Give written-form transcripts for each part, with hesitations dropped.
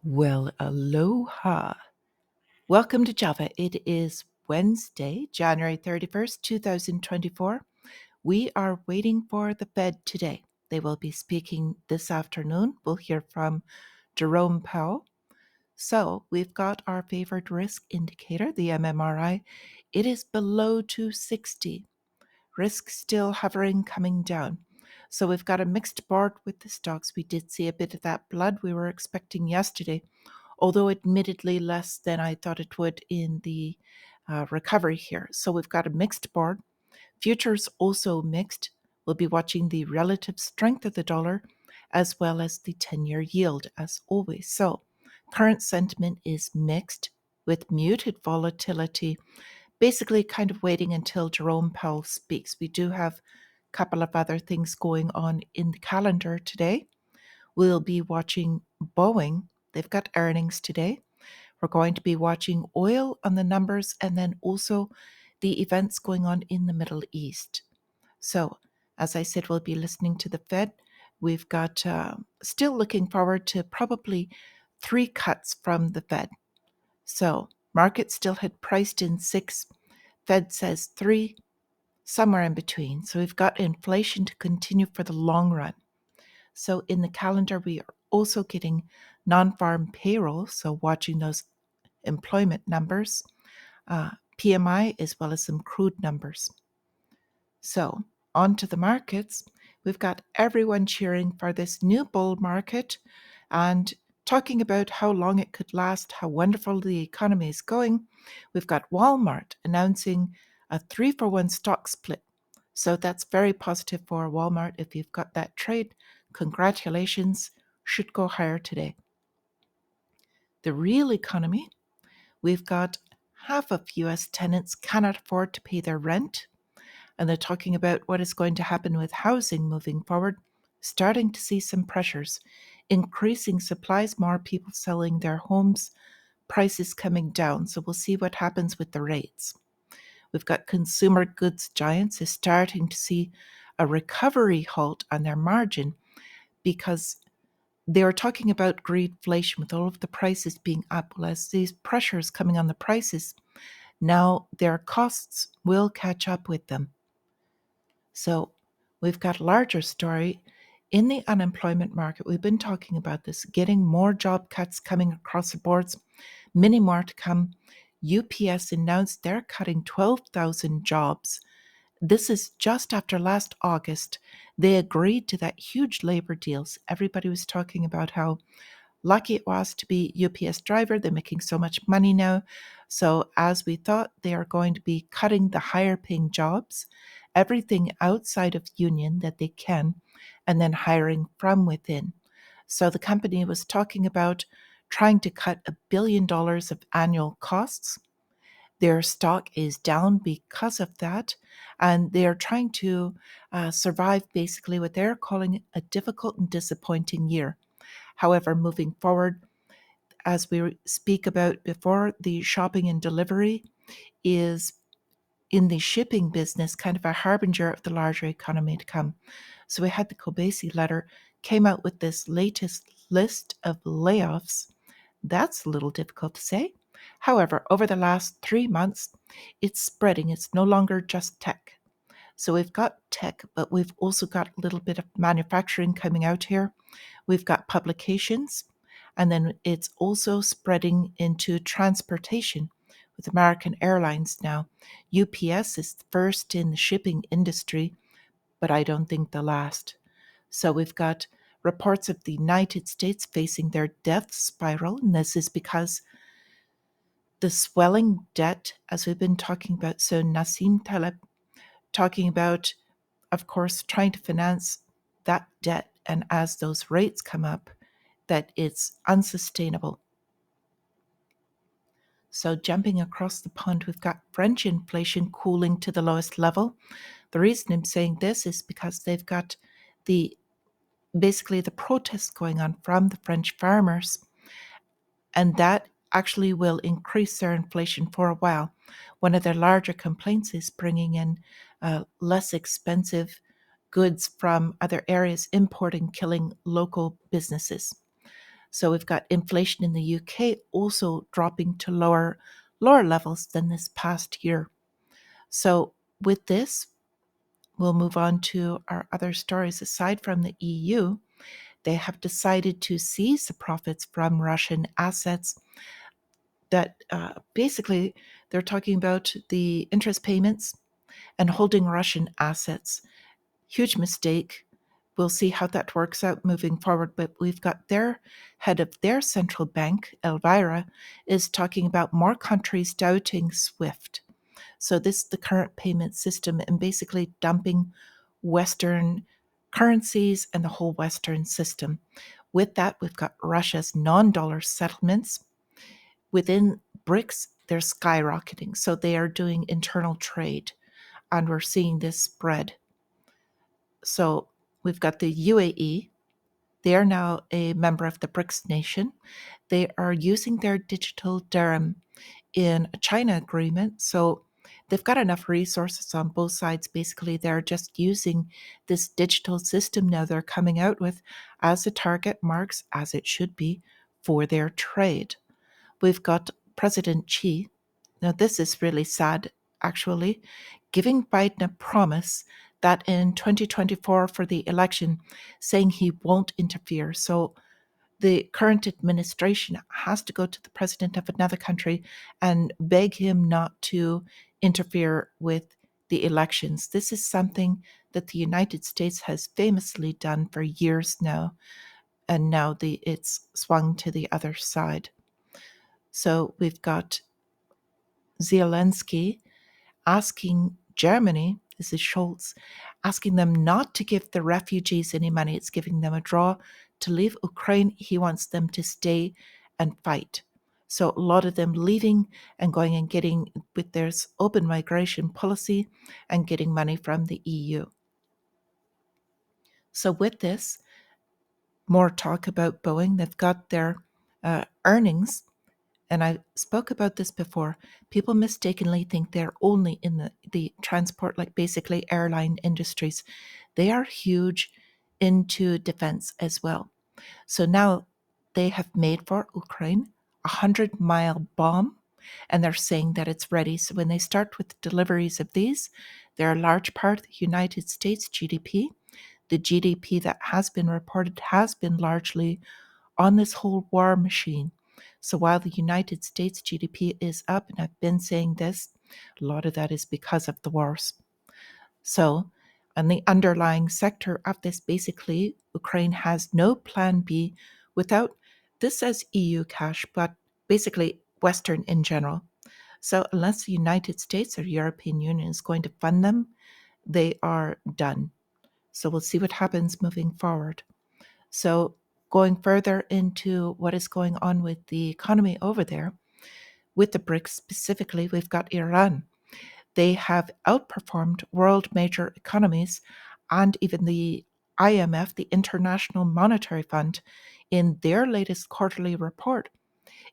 Well, aloha. Welcome to Java. It is Wednesday, January 31st, 2024. We are waiting for the Fed today. They will be speaking this afternoon. We'll hear from Jerome Powell. So we've got our favorite risk indicator, the MMRI. It is below 260. Risk still hovering, coming down. So we've got a mixed board with the stocks. We did see a bit of that blood we were expecting yesterday, although admittedly less than I thought it would in the recovery here. So we've got a mixed board. Futures also mixed. We'll be watching the relative strength of the dollar as well as the 10-year yield as always. So current sentiment is mixed with muted volatility, basically kind of waiting until Jerome Powell speaks. We do have a couple of other things going on in the calendar today. We'll be watching Boeing. They've got earnings today. We're going to be watching oil on the numbers and then also the events going on in the Middle East. So, as I said, we'll be listening to the Fed. We've got still looking forward to probably 3 cuts from the Fed. So, market still had priced in 6. Fed says 3, somewhere in between. So, we've got inflation to continue for the long run. So in the calendar, we are also getting non-farm payroll, so watching those employment numbers, PMI, as well as some crude numbers. So on to the markets. We've got everyone cheering for this new bull market and talking about how long it could last, how wonderful the economy is going. We've got Walmart announcing a 3-for-1 stock split. So that's very positive for Walmart. If you've got that trade, congratulations, should go higher today. The real economy, we've got half of US tenants cannot afford to pay their rent, and they're talking about what is going to happen with housing moving forward, starting to see some pressures, increasing supplies, more people selling their homes, prices coming down. So we'll see what happens with the rates. We've got consumer goods giants is starting to see a recovery halt on their margin because they were talking about greedflation with all of the prices being up. Well, as these pressures coming on the prices, now their costs will catch up with them. So we've got a larger story in the unemployment market. We've been talking about this, getting more job cuts coming across the boards, many more to come. UPS announced they're cutting 12,000 jobs. This is just after last August. They agreed to that huge labor deals. Everybody was talking about how lucky it was to be UPS driver. They're making so much money now. So as we thought, they are going to be cutting the higher paying jobs, everything outside of union that they can, and then hiring from within. So the company was talking about trying to cut $1 billion of annual costs. Their stock is down because of that, and they're trying to survive basically what they're calling a difficult and disappointing year. However, moving forward, as we speak about before, the shopping and delivery is in the shipping business kind of a harbinger of the larger economy to come. So we had the Kobesi letter, came out with this latest list of layoffs. That's a little difficult to say. However, over the last 3 months, it's spreading. It's no longer just tech. So we've got tech, but we've also got a little bit of manufacturing coming out here. We've got publications, and then it's also spreading into transportation with American Airlines now. UPS is first in the shipping industry, but I don't think the last. So we've got reports of the United States facing their death spiral, and this is because the swelling debt, as we've been talking about. So Nassim Taleb talking about, of course, trying to finance that debt, and as those rates come up, that it's unsustainable. So jumping across the pond, we've got French inflation cooling to the lowest level. The reason I'm saying this is because they've got basically the protests going on from the French farmers, and that actually will increase their inflation for a while. One of their larger complaints is bringing in less expensive goods from other areas, importing, killing local businesses. So we've got inflation in the UK also dropping to lower levels than this past year. So with this, we'll move on to our other stories. Aside from the EU, they have decided to seize the profits from Russian assets that basically they're talking about the interest payments and holding Russian assets. Huge mistake. We'll see how that works out moving forward. But we've got their head of their central bank, Elvira, is talking about more countries doubting SWIFT. So this is the current payment system and basically dumping Western currencies and the whole Western system. With that, we've got Russia's non-dollar settlements. Within BRICS, they're skyrocketing. So they are doing internal trade, and we're seeing this spread. So we've got the UAE. They are now a member of the BRICS nation. They are using their digital dirham in a China agreement. So they've got enough resources on both sides. Basically, they're just using this digital system now they're coming out with as a target marks, as it should be, for their trade. We've got President Xi. Now, this is really sad, actually, giving Biden a promise that in 2024 for the election, saying he won't interfere. So the current administration has to go to the president of another country and beg him not to interfere with the elections. This is something that the United States has famously done for years now, and now it's swung to the other side. So we've got Zelensky asking Germany, this is Scholz, asking them not to give the refugees any money. It's giving them a draw to leave Ukraine. He wants them to stay and fight. So a lot of them leaving and going and getting with their open migration policy and getting money from the EU. So with this, more talk about Boeing. They've got their earnings, and I spoke about this before. People mistakenly think they're only in the transport, like basically airline industries. They are huge into defense as well. So now they have made for Ukraine a 100-mile bomb, and they're saying that it's ready. So when they start with deliveries of these, they're a large part of the United States GDP. The GDP that has been reported has been largely on this whole war machine. So while the United States GDP is up, and I've been saying this, a lot of that is because of the wars. So, on the underlying sector of this, basically, Ukraine has no plan B without this as EU cash, but basically Western in general. So, unless the United States or European Union is going to fund them, they are done. So, we'll see what happens moving forward. So, going further into what is going on with the economy over there, with the BRICS specifically, we've got Iran. They have outperformed world major economies, and even the IMF, the International Monetary Fund, in their latest quarterly report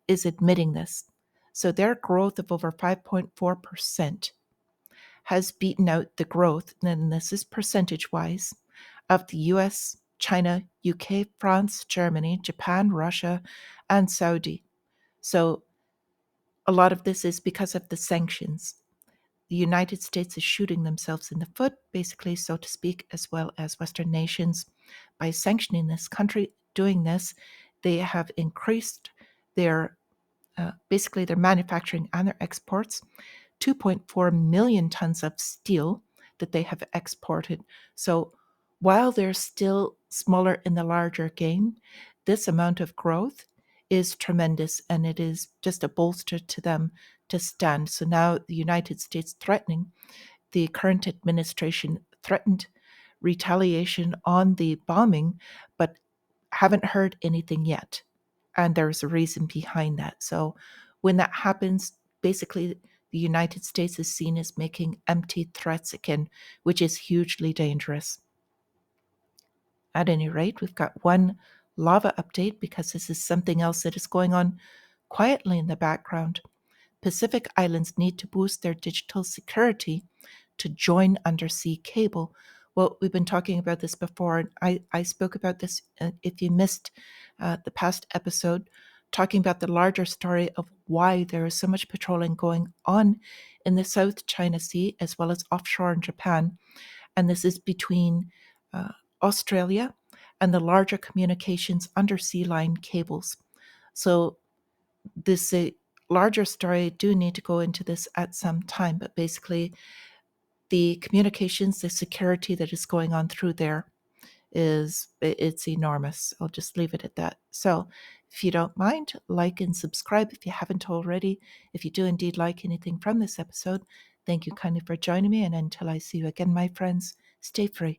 is admitting this. So their growth of over 5.4% has beaten out the growth, and this is percentage wise, of the US, China, UK, France, Germany, Japan, Russia, and Saudi. So a lot of this is because of the sanctions. The United States is shooting themselves in the foot, basically, so to speak, as well as Western nations. By sanctioning this country, doing this, they have increased their basically their manufacturing and their exports. 2.4 million tons of steel that they have exported. So while they're still smaller in the larger game, this amount of growth is tremendous, and it is just a bolster to them to stand. So now the United States threatening, the current administration threatened retaliation on the bombing, but haven't heard anything yet. And there's a reason behind that. So when that happens, basically the United States is seen as making empty threats again, which is hugely dangerous. At any rate, we've got one lava update because this is something else that is going on quietly in the background. Pacific Islands need to boost their digital security to join undersea cable. Well, we've been talking about this before, and I spoke about this if you missed the past episode, talking about the larger story of why there is so much patrolling going on in the South China Sea as well as offshore in Japan. And this is between Australia and the larger communications undersea line cables. So this larger story, I do need to go into this at some time, but basically the communications, the security that is going on through there it's enormous. I'll just leave it at that. So if you don't mind, like and subscribe if you haven't already. If you do indeed like anything from this episode, thank you kindly for joining me. And until I see you again, my friends, stay free.